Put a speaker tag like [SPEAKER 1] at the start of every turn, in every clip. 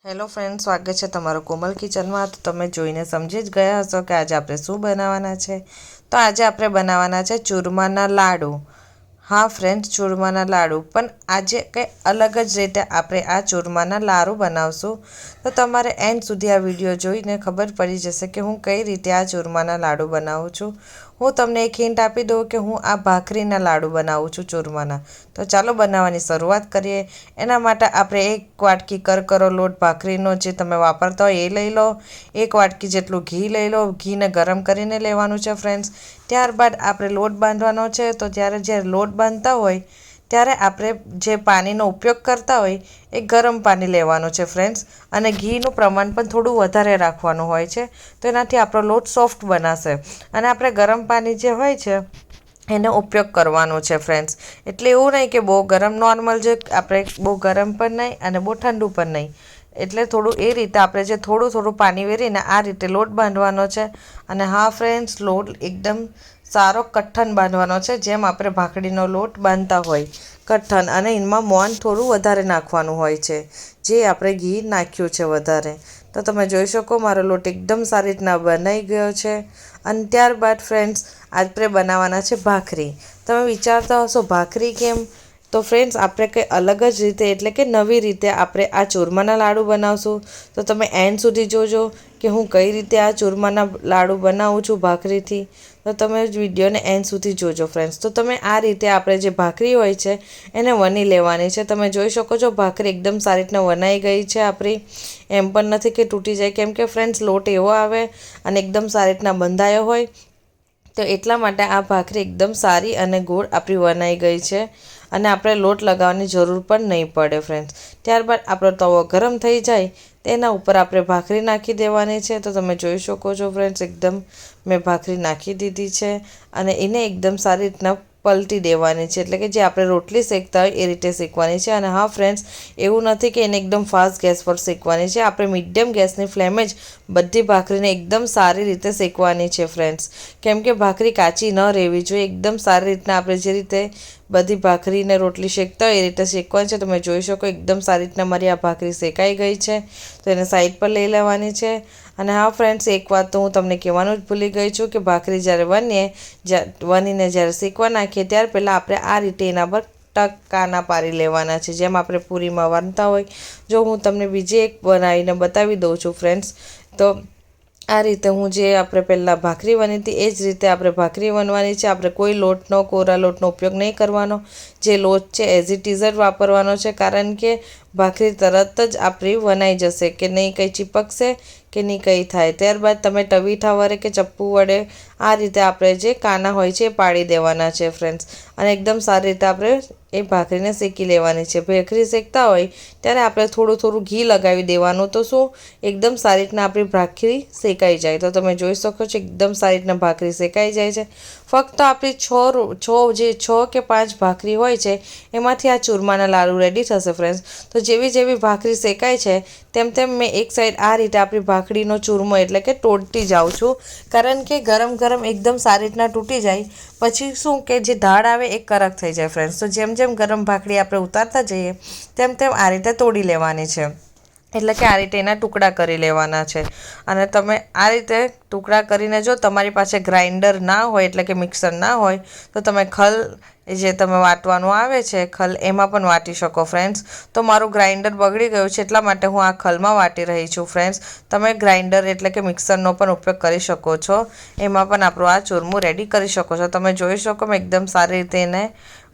[SPEAKER 1] Hello friend, સ્વાગત છે તમારું કોમલ કિચનમાં। તો તમે જોઈને સમજી જ ગયા હશો કે આજે આપણે શું બનાવવાના છે। તો આજે આપણે બનાવવાના છે ચૂરમાના લાડુ। હા ફ્રેન્ડ્સ, ચૂરમાના લાડુ, પણ આજે કંઈ અલગ જ રીતે આપણે આ ચૂરમાના લાડુ બનાવશું। તો તમારે એન્ડ સુધી આ વિડીયો જોઈને ખબર પડી જશે કે હું કઈ રીતે આ ચૂરમાના લાડુ બનાવું છું। હું તમને એક હિન્ટ આપી દઉં કે હું આ ભાખરીના લાડુ બનાવું છું ચૂરમાના। તો ચાલો બનાવવાની શરૂઆત કરીએ। એના માટે આપણે એક વાટકી કરકરો લોટ ભાખરીનો જે તમે વાપરતા હોય એ લઈ લો। એક વાટકી જેટલું ઘી લઈ લો। ઘીને ગરમ કરીને લેવાનું છે ફ્રેન્ડ્સ। ત્યારબાદ આપણે લોટ બાંધવાનો છે। તો જ્યારે લોટ બાંધતા હોય ત્યારે આપણે જે પાણીનો ઉપયોગ કરતા હોય એ ગરમ પાણી લેવાનું છે ફ્રેન્ડ્સ। અને ઘીનું પ્રમાણ પણ થોડું વધારે રાખવાનું હોય છે, તો એનાથી આપણો લોટ સોફ્ટ બનાશે। અને આપણે ગરમ પાણી જે હોય છે એનો ઉપયોગ કરવાનો છે ફ્રેન્ડ્સ। એટલે એવું નહીં કે બહુ ગરમ, નોર્મલ, જે આપણે બહુ ગરમ પણ નહીં અને બહુ ઠંડુ પણ નહીં, એટલે થોડું એ રીતે આપણે જે થોડું પાણી વેરીને આ રીતે લોટ બાંધવાનો છે। અને હા ફ્રેન્ડ્સ, લોટ એકદમ સારો કઠણ બાંધવાનો છે, જેમ આપણે ભાખરીનો લોટ બાંધતા હોય કઠણ। અને એમાં મોણ થોડું વધારે નાખવાનું હોય છે, જે આપણે ઘી નાખ્યું છે વધારે। તો તમે જોઈ શકો મારો લોટ એકદમ સારી રીતના બનાવી ગયો છે। અને ત્યારબાદ ફ્રેન્ડ્સ, આપણે બનાવવાના છે ભાખરી। તમે વિચારતા હશો ભાખરી કેમ? તો ફ્રેન્ડ્સ, આપણે કંઈ અલગ જ રીતે, એટલે કે નવી રીતે આપણે આ ચૂરમાના લાડુ બનાવશું। તો તમે એન્ડ સુધી જોજો કે હું કઈ રીતે આ ચૂરમાના લાડુ બનાવું છું ભાખરીથી। તો તમે વિડીયોને એન્ડ સુધી જોજો ફ્રેન્ડ્સ। તો તમે આ રીતે આપણે જે ભાખરી હોય છે એને વણી લેવાની છે। તમે જોઈ શકો છો ભાખરી એકદમ સારી રીતના વણાઈ ગઈ છે આપણી। એમ પણ નથી કે તૂટી જાય, કેમ કે ફ્રેન્ડ્સ લોટ એવો આવે અને એકદમ સારી રીતના બંધાયો હોય, તો એટલા માટે આ ભાખરી એકદમ સારી અને ગોળ આપણી વણાઈ ગઈ છે। અને આપણે લોટ લગાવવાની જરૂર પણ નહીં પડે ફ્રેન્ડ્સ। ત્યારબાદ આપણો તવો ગરમ થઈ જાય તેના ઉપર આપણે ભાખરી નાખી દેવાની છે। તો તમે જોઈ શકો છો ફ્રેન્ડ્સ, એકદમ મેં ભાખરી નાખી દીધી છે અને એને એકદમ સારી રીતના પલટી દેવાની છે, એટલે કે જે આપણે રોટલી શેકતા હોય એ રીતે શેકવાની છે। અને હા ફ્રેન્ડ્સ, એવું નથી કે એને એકદમ ફાસ્ટ ગેસ પર શેકવાની છે, આપણે મીડિયમ ગેસની ફ્લેમે જ બધી ભાખરીને એકદમ સારી રીતે શેકવાની છે ફ્રેન્ડ્સ। કેમ કે ભાખરી કાચી ન રહેવી જોઈએ, એકદમ સારી રીતના આપણે જે રીતે બધી ભાખરીને રોટલી શેકતા હોય એ રીતે શેકવાની છે। તમે જોઈ શકો એકદમ સારી રીતના મારી આ ભાખરી શેકાઈ ગઈ છે, તો એને સાઈડ પર લઈ લેવાની છે। અને હા ફ્રેન્ડ્સ, એક વાત તો હું તમને કહેવાનું જ ભૂલી ગઈ છું કે ભાખરી જ્યારે વણીને જ્યારે શેકવા નાખીએ ત્યાર પહેલાં આપણે આ રીતે એના પર કાના પાડી લેવાના છે, જેમ આપણે પૂરીમાં વણતા હોય। જો હું તમને બીજી એક બનાવીને બતાવી દઉં છું ફ્રેન્ડ્સ। તો આ રીતે હું જે આપણે પહેલાં ભાખરી વણી હતી એ જ રીતે આપણે ભાખરી વણવાની છે। આપણે કોઈ લોટનો, કોરા લોટનો ઉપયોગ નહીં કરવાનો। જે લોટ છે એઝ ઇટ ઇઝ જ વાપરવાનો છે, કારણ કે ભાખરી તરત જ આપણી વણાઈ જશે, કે નહીં કંઈ ચીપકશે કે નહીં કંઈ થાય। ત્યારબાદ તમે તવીથા વડે કે ચપ્પુ વડે આ રીતે આપણે જે કાના હોય છે એ પાડી દેવાના છે ફ્રેન્ડ્સ। અને એકદમ સારી રીતે આપણે એ ભાખરીને શેકી લેવાની છે। ભાખરી શેકતા હોય ત્યારે આપણે થોડું ઘી લગાવી દેવાનું, તો શું એકદમ સારી રીતના આપણી ભાખરી શેકાઈ જાય। તો તમે જોઈ શકો છો એકદમ સારી રીતના ભાખરી શેકાઈ જાય છે। ફક્ત આપણી છ કે 5 ભાખરી હોય છે એમાંથી આ ચૂરમાના લાડુ રેડી થશે ફ્રેન્ડ્સ। તો જેવી ભાખરી શેકાય છે તેમ મેં એક સાઈડ આ રીતે આપણી ભાખરીનો ચૂરમો, એટલે કે તોડતી જાઉં છું, કારણ કે ગરમ એકદમ સારી રીતના તૂટી જાય પછી શું કે જે ધાર આવે એ કડક થઈ જાય ફ્રેન્ડ્સ। તો જેમ ગરમ ભાખરી આપણે ઉતારતા જઈએ તેમ આ રીતે તોડી લેવાની છે, એટલે કે આ રીતે એના ટુકડા કરી લેવાના છે। અને તમે આ રીતે ટુકડા કરીને, જો તમારી પાસે ગ્રાઇન્ડર ના હોય, એટલે કે મિક્સર ના હોય, તો તમે ખલ જે તમે વાટવાનું આવે છે ખલ, એમાં પણ વાટી શકો ફ્રેન્ડ્સ। તો મારું ગ્રાઇન્ડર બગડી ગયું છે એટલા માટે હું આ ખલમાં વાટી રહી છું ફ્રેન્ડ્સ। તમે ગ્રાઇન્ડર એટલે કે મિક્સરનો પણ ઉપયોગ કરી શકો છો, એમાં પણ આપણું આ ચૂરમું રેડી કરી શકો છો। તમે જોઈ શકો મેં એકદમ સારી રીતે એને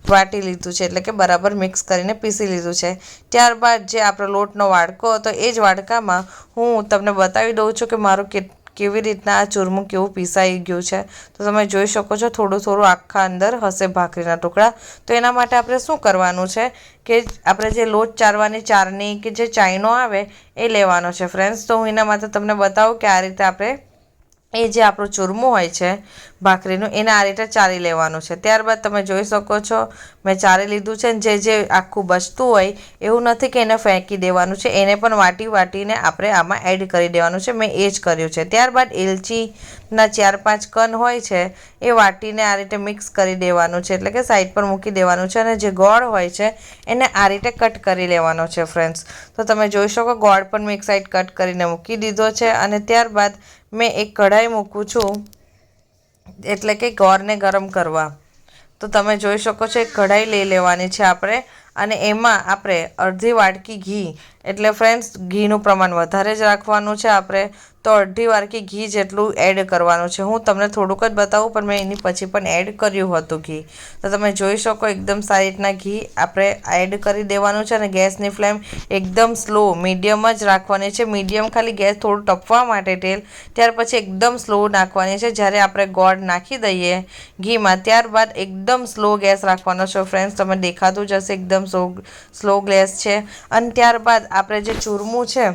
[SPEAKER 1] વાટી લીધું છે, એટલે કે બરાબર મિક્સ કરીને પીસી લીધું છે। ત્યારબાદ જે આપણો લોટનો વાડકો હતો એ જ વાડકામાં હું તમને બતાવી દઉં છું કે મારું કેવી રીતના આ ચૂરમું કેવું પીસાઈ ગયું છે। તો તમે જોઈ શકો છો થોડું આખા અંદર હશે ભાખરીના ટુકડા। તો એના માટે આપણે શું કરવાનું છે કે આપણે જે લોટ ચારવાની ચારણી કે જે ચાયણો આવે એ લેવાનો છે ફ્રેન્ડ્સ। તો હું એના માટે તમને બતાવું કે આ રીતે આપણે એ જે આપણું ચૂરમું હોય છે ભાખરીનું એને આ રીતે ચાળી લેવાનું છે. ત્યારબાદ તમે જોઈ શકો છો મેં ચાળી લીધું છે. જે આખું બચતું હોય એવું નથી કે એને ફેંકી દેવાનું છે, એને પણ વાટીને આપણે આમાં એડ કરી દેવાનું છે. મેં એ જ કર્યું છે. ત્યારબાદ એલચીના 4-5 કણ હોય છે એ વાટીને આ રીતે મિક્સ કરી દેવાનું છે, એટલે કે સાઈડ પર મૂકી દેવાનું છે. અને જે ગોળ હોય છે એને આ રીતે કટ કરી લેવાનો છે ફ્રેન્ડ્સ. તો તમે જોઈ શકો ગોળ પણ મેં એક સાઈડ કટ કરીને મૂકી દીધો છે. અને ત્યારબાદ મેં એક કઢાઈ મૂકું છું, એટલે કે ગોળને ગરમ કરવા. તો તમે જોઈ શકો છો એક કઢાઈ લઈ લેવાની છે આપણે, અને એમાં આપણે અડધી વાટકી ઘી, એટલે ફ્રેન્ડ્સ ઘીનું પ્રમાણ વધારે જ રાખવાનું છે આપણે. તો અડધી વાટકી ઘી જેટલું એડ કરવાનું છે. હું તમને થોડુંક જ બતાવું, પણ મેં એની પછી પણ એડ કર્યું હતું ઘી. તો તમે જોઈ શકો એકદમ સારી રીતના ઘી આપણે એડ કરી દેવાનું છે. અને ગેસની ફ્લેમ એકદમ સ્લો મીડિયમ જ રાખવાની છે. મીડિયમ ખાલી ગેસ થોડું ટપવા માટે તેલ, ત્યાર પછી એકદમ સ્લો નાખવાની છે. જ્યારે આપણે ગોળ નાખી દઈએ ઘીમાં ત્યારબાદ એકદમ સ્લો ગેસ રાખવાનો છે ફ્રેન્ડ્સ. તમે દેખાતું જ હશે એકદમ સ્લો ગેસ છે. અને ત્યારબાદ આપણે જે ચૂરમું છે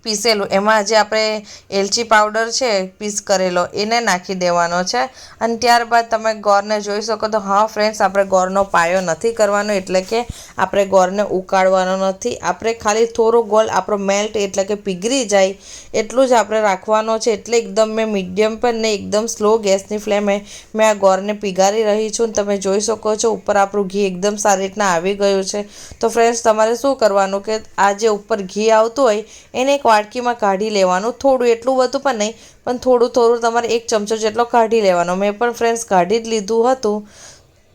[SPEAKER 1] પીસેલું, એમાં જે આપણે એલચી પાવડર છે પીસ કરેલો એને નાખી દેવાનો છે. અને ત્યારબાદ તમે ગોળને જોઈ શકો તો હા ફ્રેન્ડ્સ, આપણે ગોળનો પાયો નથી કરવાનો, એટલે કે આપણે ગોળને ઉકાળવાનો નથી. આપણે ખાલી થોડો ગોળ આપણો મેલ્ટ, એટલે કે પીગળી જાય એટલું જ આપણે રાખવાનો છે. એટલે એકદમ મેં મીડિયમ પર ને એકદમ સ્લો ગેસની ફ્લેમે મેં આ ગોળને પીગાળી રહી છું. તમે જોઈ શકો છો ઉપર આપણું ઘી એકદમ સારી રીતના આવી ગયું છે. તો ફ્રેન્ડ્સ તમારે શું કરવાનું કે આ જે ઉપર ઘી આવતું હોય એને એક વાટકીમાં કાઢી લેવાનું. થોડું, એટલું બધું પણ નહીં, પણ થોડું તમારે 1 ચમચો જેટલો કાઢી લેવાનો. મેં પણ ફ્રેન્ડ્સ કાઢી જ લીધું હતું,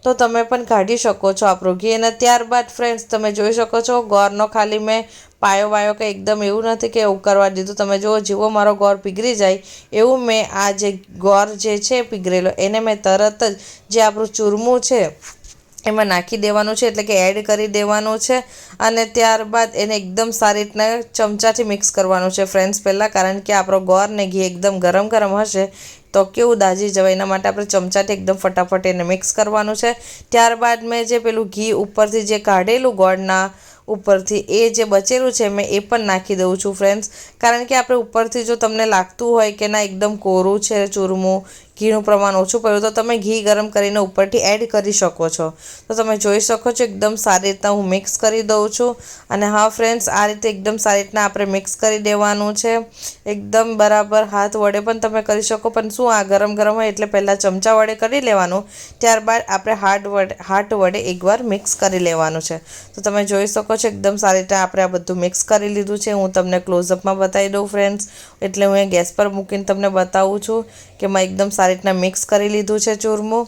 [SPEAKER 1] તો તમે પણ કાઢી શકો છો આપણું ઘી. અને ત્યારબાદ ફ્રેન્ડ્સ તમે જોઈ શકો છો ગોળનો ખાલી મેં પાયો કંઈ એકદમ એવું નથી કે એવું કરવા દીધું. તમે જુઓ જેવો મારો ગોળ પીગળી જાય એવું મેં આ જે ગોળ જે છે પીગળેલો એને મેં તરત જ જે આપણું ચૂરમું છે એમાં નાખી દેવાનું છે, એટલે કે એડ કરી દેવાનું છે. અને ત્યારબાદ એને એકદમ સારી રીતના ચમચાથી મિક્સ કરવાનું છે ફ્રેન્ડ્સ પહેલાં, કારણ કે આપણો ગોળ ને ઘી એકદમ ગરમ હશે તો કેવું દાજી જવાય, એના માટે આપણે ચમચાથી એકદમ ફટાફટ એને મિક્સ કરવાનું છે. ત્યારબાદ મેં જે પેલું ઘી ઉપરથી જે કાઢેલું ગોળના ઉપરથી એ જે બચેલું છે મેં એ પણ નાખી દઉં છું ફ્રેન્ડ્સ. કારણ કે આપણે ઉપરથી જો તમને લાગતું હોય કે ના એકદમ કોરું છે ચૂરમું, ઘીનું પ્રમાણ ઓછું પડ્યું, તો તમે ઘી ગરમ કરીને ઉપરથી એડ કરી શકો છો. તો તમે જોઈ શકો છો એકદમ સારી રીતના હું મિક્સ કરી દઉં છું. અને હા ફ્રેન્ડ્સ, આ રીતે એકદમ સારી રીતના આપણે મિક્સ કરી દેવાનું છે. એકદમ બરાબર હાથ વડે પણ તમે કરી શકો, પણ શું આ ગરમ હોય એટલે પહેલાં ચમચા વડે કરી લેવાનું, ત્યારબાદ આપણે હાથ વડે એકવાર મિક્સ કરી લેવાનું છે. તો તમે જોઈ શકો છો એકદમ સારી રીતે આપણે આ બધું મિક્સ કરી લીધું છે. હું તમને ક્લોઝઅપમાં બતાવી દઉં ફ્રેન્ડ્સ, એટલે હું એ ગેસ પર મૂકીને તમને બતાવું છું કે મેં એકદમ સારી રીતના મિક્સ કરી લીધું છે ચૂરમું.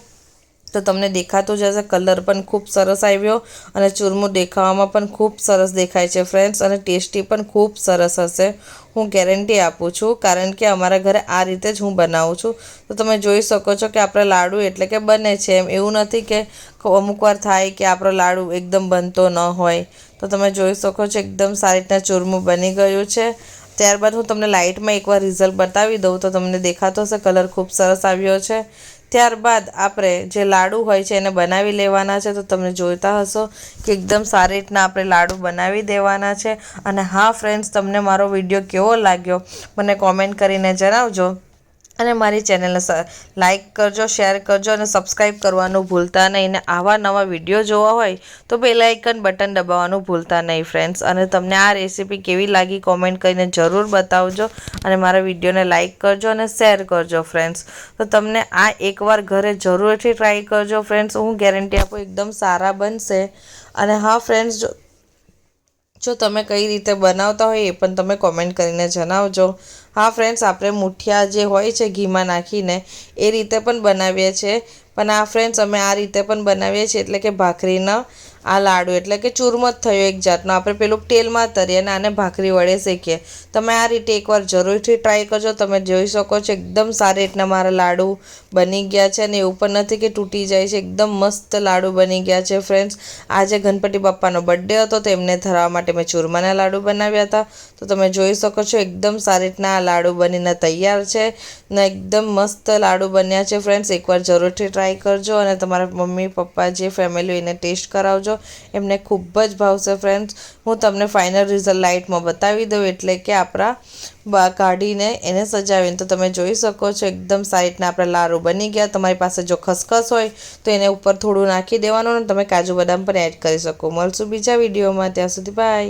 [SPEAKER 1] તો તમને દેખાતું જ હશે, કલર પણ ખૂબ સરસ આવ્યો અને ચૂરમું દેખાવામાં પણ ખૂબ સરસ દેખાય છે ફ્રેન્ડ્સ. અને ટેસ્ટી પણ ખૂબ સરસ હશે, હું ગેરંટી આપું છું, કારણ કે અમારા ઘરે આ રીતે જ હું બનાવું છું. તો તમે જોઈ શકો છો કે આપણા લાડુ એટલે કે બને છે એમ, એવું નથી કે અમુક વાર થાય કે આપણો લાડુ એકદમ બનતો ન હોય. તો તમે જોઈ શકો છો એકદમ સારી રીતના ચૂરમું બની ગયું છે. ત્યારબાદ હું તમને લાઇટમાં એકવાર રિઝલ્ટ બતાવી દઉં તો તમને દેખાતો હશે કલર ખૂબ સરસ આવ્યો છે. ત્યારબાદ આપણે જે લાડુ હોય છે એને બનાવી લેવાના છે. તો તમે જોઈતા હશો કે એકદમ સારી રીતના આપણે લાડુ બનાવી દેવાના છે. અને હા ફ્રેન્ડ્સ, તમને મારો વિડીયો કેવો લાગ્યો મને કોમેન્ટ કરીને જણાવજો. અને મારી ચેનલને લાઇક કરજો, શેર કરજો અને સબસ્ક્રાઈબ કરવાનું ભૂલતા નહીં. અને આવા નવા વિડીયો જોવા હોય તો બેલ આઇકન બટન દબાવવાનું ભૂલતા નહીં ફ્રેન્ડ્સ. અને તમને આ રેસીપી કેવી લાગી કોમેન્ટ કરીને જરૂર બતાવજો. અને મારા વિડીયોને લાઇક કરજો અને શેર કરજો ફ્રેન્ડ્સ. તો તમને આ એકવાર ઘરે જરૂરથી ટ્રાય કરજો ફ્રેન્ડ્સ, હું ગેરંટી આપું એકદમ સારા બનશે. અને હા ફ્રેન્ડ્સ, જો તમે કઈ રીતે બનાવતા હોય એ પણ તમે કોમેન્ટ કરીને જણાવજો. હા ફ્રેન્ડ્સ, આપણે મુઠિયા જે હોય છે ઘીમાં નાખીને એ રીતે પણ બનાવીએ છીએ, પણ આ ફ્રેન્ડ્સ અમે આ રીતે પણ બનાવીએ છીએ, એટલે કે ભાખરીના આ લાડુ, એટલે કે ચૂરમો જ થયો એક જાતનો. આપણે પેલું તેલમાં તરીએ અને આને ભાખરી વડે શેકીએ. તમે આ રીતે એકવાર જરૂરથી ટ્રાય કરજો. તમે જોઈ શકો છો એકદમ સારી રીતના મારા લાડુ બની ગયા છે. અને એવું પણ નથી કે તૂટી જાય છે, એકદમ મસ્ત લાડુ બની ગયા છે ફ્રેન્ડ્સ. આજે ગણપતિ બાપ્પાનો બર્થડે હતો તો એમને ધરાવવા માટે મેં ચૂરમાના લાડુ બનાવ્યા હતા. તો તમે જોઈ શકો છો એકદમ સારી રીતના આ લાડુ બનીને તૈયાર છે ને એકદમ મસ્ત લાડુ બન્યા છે ફ્રેન્ડ્સ. એકવાર જરૂરથી ટ્રાય ટ્રાય કરજો અને તમારા મમ્મી પપ્પા જે ફેમિલી એને ટેસ્ટ કરાવજો, એમને ખૂબ જ ભાવશે ફ્રેન્ડ્સ. હું તમને ફાઇનલ રિઝલ્ટ લાઇટમાં બતાવી દઉં, એટલે કે આપણા કાઢીને એને સજાવીને તો તમે જોઈ શકો છો એકદમ સારી રીતના આપણા લાડુ બની ગયા. તમારી પાસે જો ખસખસ હોય તો એને ઉપર થોડું નાખી દેવાનું અને તમે કાજુ બદામ પણ એડ કરી શકો. મળશું બીજા વિડીયોમાં, ત્યાં સુધી બાય.